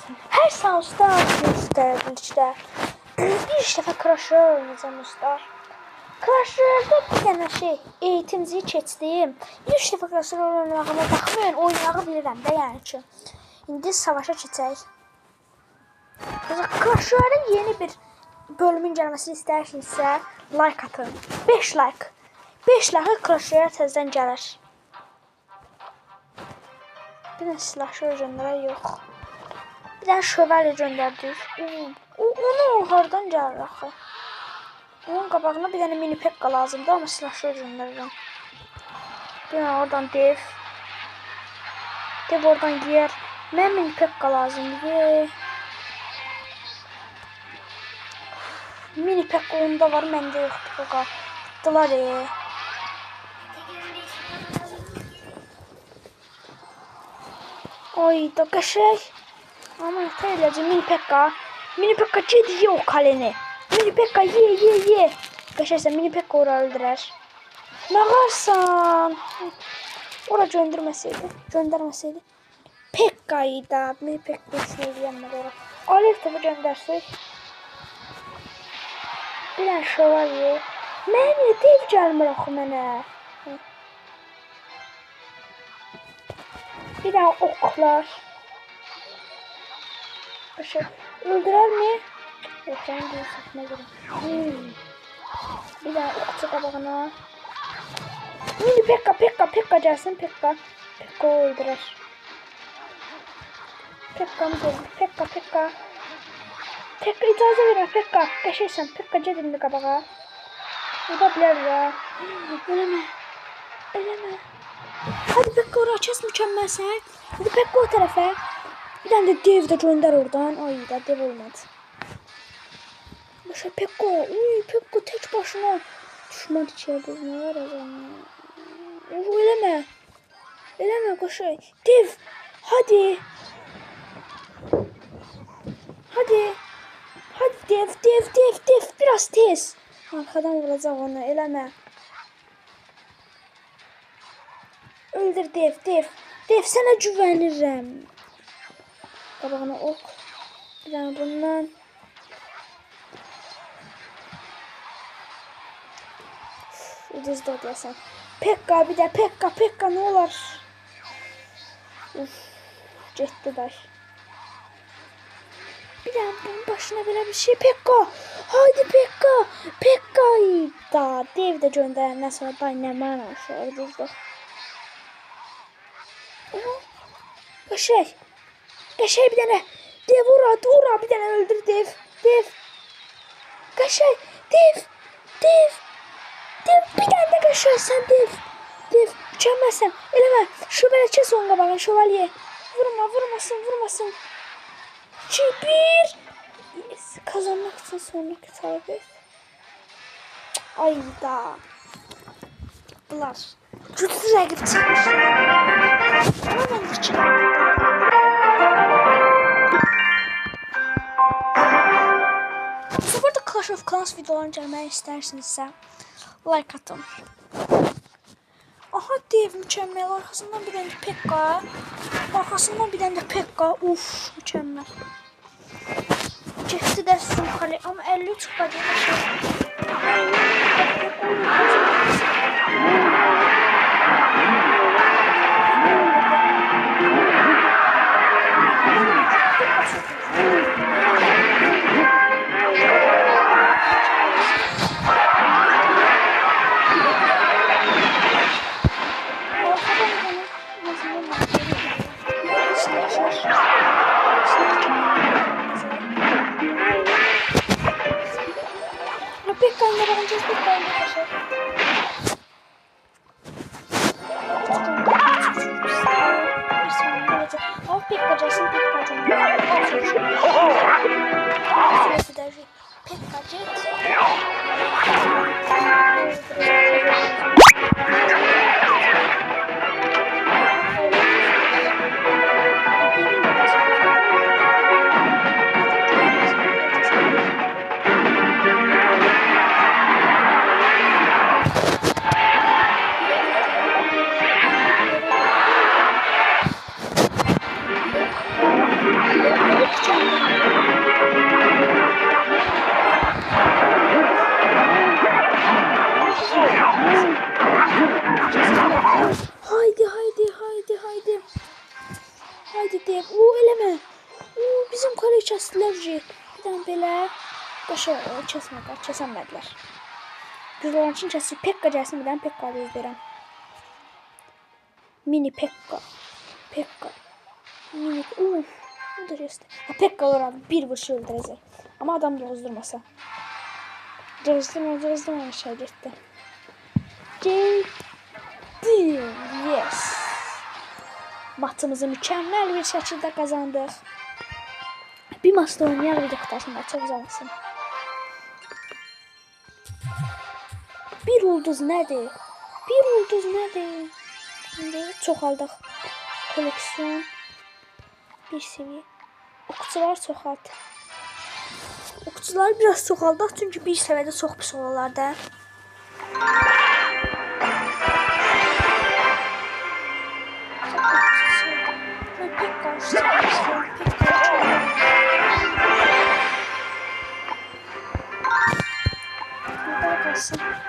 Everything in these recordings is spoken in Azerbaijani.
Hər sağ usta üstə. Bir dəfə Clash Royale oynayacağım usta. Clash Royale'da bir dənə eğitimciyi keçdim. 3 dəfə Clash Royale oynamağıma baxmayın, oynağı bilirəm də yəni ki. İndi savaşa keçək. Clash Royale'ın yeni bir bölümün gəlməsini istəyirsinizsə like atın. 5 like. 5 like Clash Royale təzədən gəlir. Bir dənə silahşör göndərək yox. Bir dənə şövalye göndərdik. Onu hardan gəlir axı? Onun qabağına bir dənə mini pekka lazımdır, amma silahşör göndərirəm. Bir dənə oradan dev. Dev oradan giyer. Mən mini pekka lazımdır. Mini pekka onda var, məndə yoxdur. Baqa. Dılar Oy da qəşəng. Ama eləcə mini pekka. Mini pekka ged o kaleni. Mini pekka ye. Qəşəngsə mini pekka ora öldürər. Nə qarsan? Ora göndərməsəydi. Pekka'yı da mini pekka istəyirəm ora. Alev topu göndərsək. Bir dənə şövalye. Mənə dev gəlmir axı mənə. Bir dənə oklar. Öldürər mi? Yox, sənin deyil səsinə görə. Bir dənə okçu qabağına. Mini pekka gəlsin, pekka o öldürər. Pekka'mı görür, pekka. Pekka icazə vermə, pekka. Qəşəksən, pekka ged indi qabağa. Uda bilər ya. Eləmə. Hadi pekka ora kəs, mükəmməlsən. Hadi pekka o tərəfə. Bir dənə də dev də göndər oradan. Ay da dev olmadı. Başa pekka. Pekka tək başına. Düşman içərdə nə var adam? Eləmə qoşay. Dev. Hadi dev. Biraz tez. Arkadan vuracaq onu. Eləmə. Öldür dev. Dev sənə güvənirəm. Qabağına ok. Bir dənə bundan. Ucuzda deyəsən. Pekka bir də pekka nə olar? Getdi daş. Bir dənə bunun başına belə bir şey. Pekka. Haydi pekka. Pekka'yı da dev də göndərəndən sonra dynamite aşağı ucuzda. Qəşəng bir dənə dev ura bir dənə öldür dev. Qəşəng dev. Bir dənə də qəşəng sən dev. Mükəmməlsən. Eləmə. Şövalye kes onun qabağını şövalye. Vurmasın. 2-1. Yes. Kazanmak için sonraki tarafı. Ay da. Bunlar. Güçsüz rəqib çıxmışlar. Ama ben de çıkıyorum. Burada Clash of Clans videolarını görmək istərsinizsə like atın. Aha dev mükəmməl. Arkasından bir dənə də pekka. Mükəmməl. Getdi də Sunkali. Amma 53 qadı. Haydi Dev. Eləmə. Bizim kale kəsdilər. Bir dənə belə. Qaşı kəsəmədilər. Güzel olan için kəsir. Pekka gəlsin. Bir dənə Pekka gözləyirəm. Mini Pekka. Mini. Bu da kəsdi. Pekka olur abi. Bir vuruşu öldürəcək. Ama adam bozdurmasa. Cızdırma aşağı gitti. Yes. Maçımızı mükemmel bir şekilde kazandık. Bir maçta oynayalım video kutasında. Çok uzamasın. Bir ulduz nedir? Şimdi çoxaldıq. Koleksiyon. Bir seviye. Okçular çoxalt. Okçuları biraz çoxaldıq. Çünkü bir seviyede çox pis olarlar da.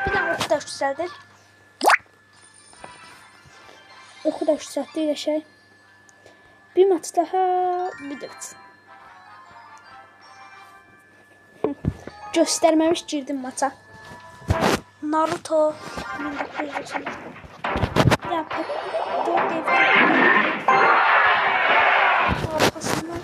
Bir daha oku da yükseldik. Oku da yükseltdik yaşay. Bir maç daha biliriz. Göstermemiş girdim maça. Naruto 1990. Ya pek 4 evde. Arkasından.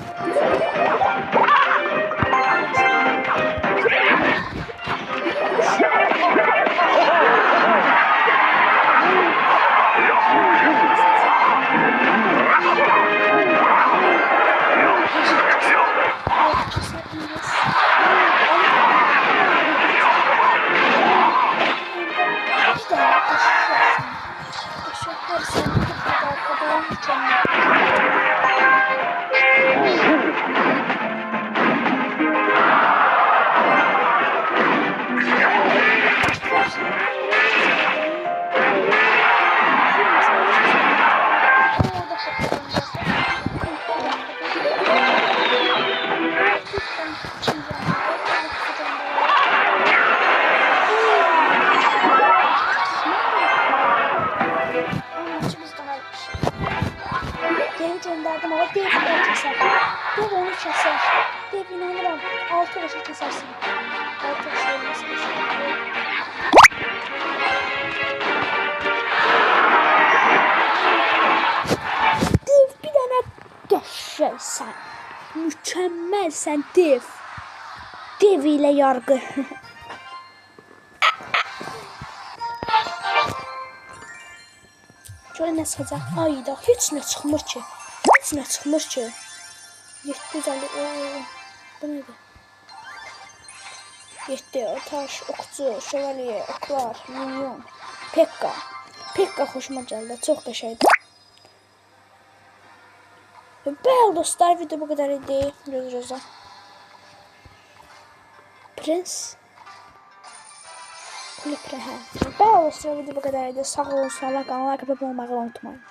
Gönderdim ama Dev keser. Dev onu keser. Dev inanırım. 6 başı kesersin. 6 başı olması gerekiyor. Dev bir tane geçersen. Mükemmelsen Dev. Dev ile yargı. Şöyle ne çıkacak? Ayda hiç ne çıkmır ki. 750. Bu neydi? 7 taş, okçu, şövalye, oklar, minyon, Pekka. Pekka hoşuma geldi. Çok da şeydi. Bəli dostlar, video bu kadar idi. Gözünüzə. Prens. Bəli dostlar, video bu kadar idi. Sağ olun, sağ olun, kanala abone olmayı unutmayın.